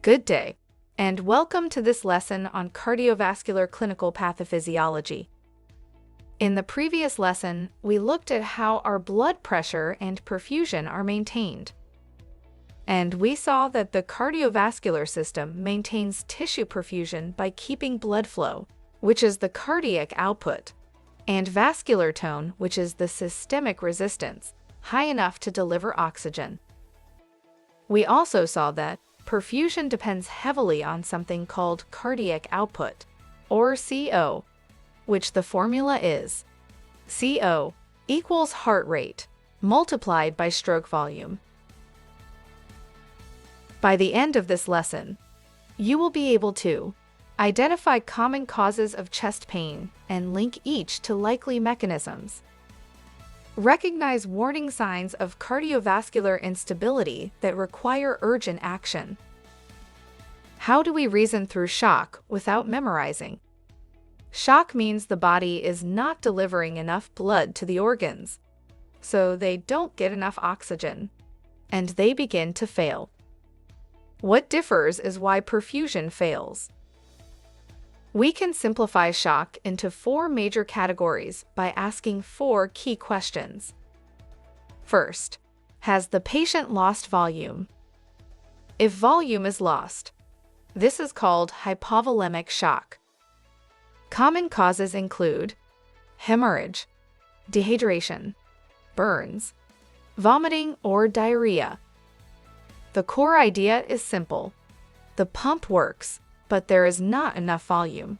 Good day, and welcome to this lesson on cardiovascular clinical pathophysiology. In the previous lesson, we looked at how our blood pressure and perfusion are maintained. And we saw that the cardiovascular system maintains tissue perfusion by keeping blood flow, which is the cardiac output, and vascular tone, which is the systemic resistance, high enough to deliver oxygen. We also saw that perfusion depends heavily on something called cardiac output, or CO, which the formula is CO equals heart rate multiplied by stroke volume. By the end of this lesson, you will be able to identify common causes of chest pain and link each to likely mechanisms. Recognize warning signs of cardiovascular instability that require urgent action. How do we reason through shock without memorizing? Shock means the body is not delivering enough blood to the organs, so they don't get enough oxygen, and they begin to fail. What differs is why perfusion fails. We can simplify shock into 4 major categories by asking 4 key questions. First, has the patient lost volume? If volume is lost, this is called hypovolemic shock. Common causes include hemorrhage, dehydration, burns, vomiting, or diarrhea. The core idea is simple. The pump works, but there is not enough volume.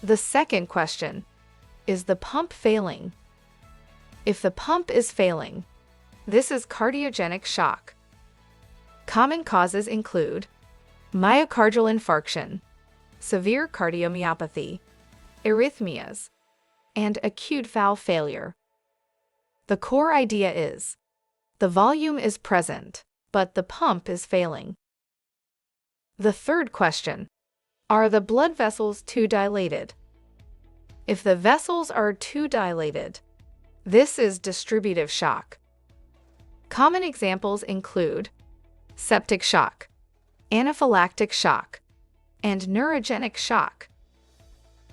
The second question, is the pump failing? If the pump is failing, this is cardiogenic shock. Common causes include myocardial infarction, severe cardiomyopathy, arrhythmias, and acute valve failure. The core idea is the volume is present, but the pump is failing. The third question, are the blood vessels too dilated? If the vessels are too dilated, this is distributive shock. Common examples include septic shock, anaphylactic shock, and neurogenic shock.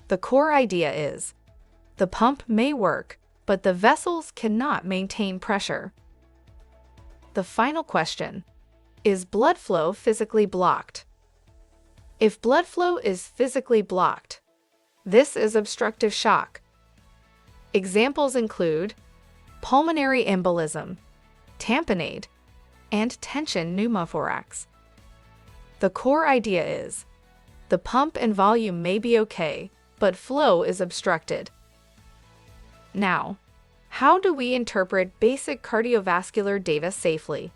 The core idea is the pump may work, but the vessels cannot maintain pressure. The final question, is blood flow physically blocked? If blood flow is physically blocked, this is obstructive shock. Examples include pulmonary embolism, tamponade, and tension pneumothorax. The core idea is the pump and volume may be okay, but flow is obstructed. Now, how do we interpret basic cardiovascular data safely?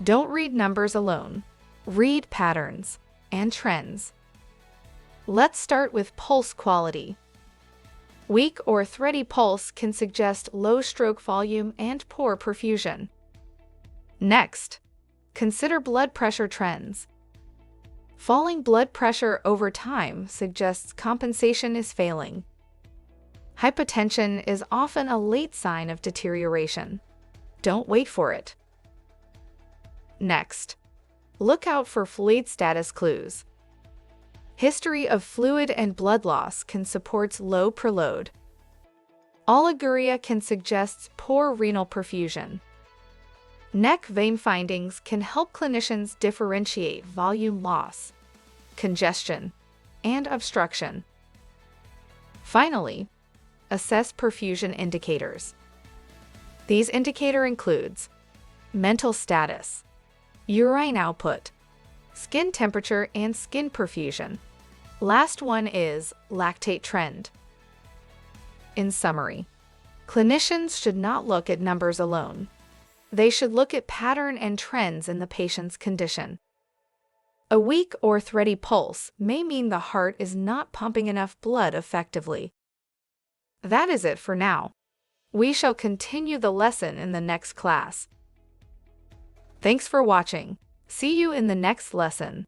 Don't read numbers alone. Read patterns and trends. Let's start with pulse quality. Weak or thready pulse can suggest low stroke volume and poor perfusion. Next, consider blood pressure trends. Falling blood pressure over time suggests compensation is failing. Hypotension is often a late sign of deterioration. Don't wait for it. Next, look out for fluid status clues. History of fluid and blood loss can support low preload. Oliguria can suggest poor renal perfusion. Neck vein findings can help clinicians differentiate volume loss, congestion, and obstruction. Finally, assess perfusion indicators. These indicators include mental status, urine output, skin temperature, and skin perfusion. Last one is lactate trend. In summary, clinicians should not look at numbers alone. They should look at pattern and trends in the patient's condition. A weak or thready pulse may mean the heart is not pumping enough blood effectively. That is it for now. We shall continue the lesson in the next class. Thanks for watching. See you in the next lesson.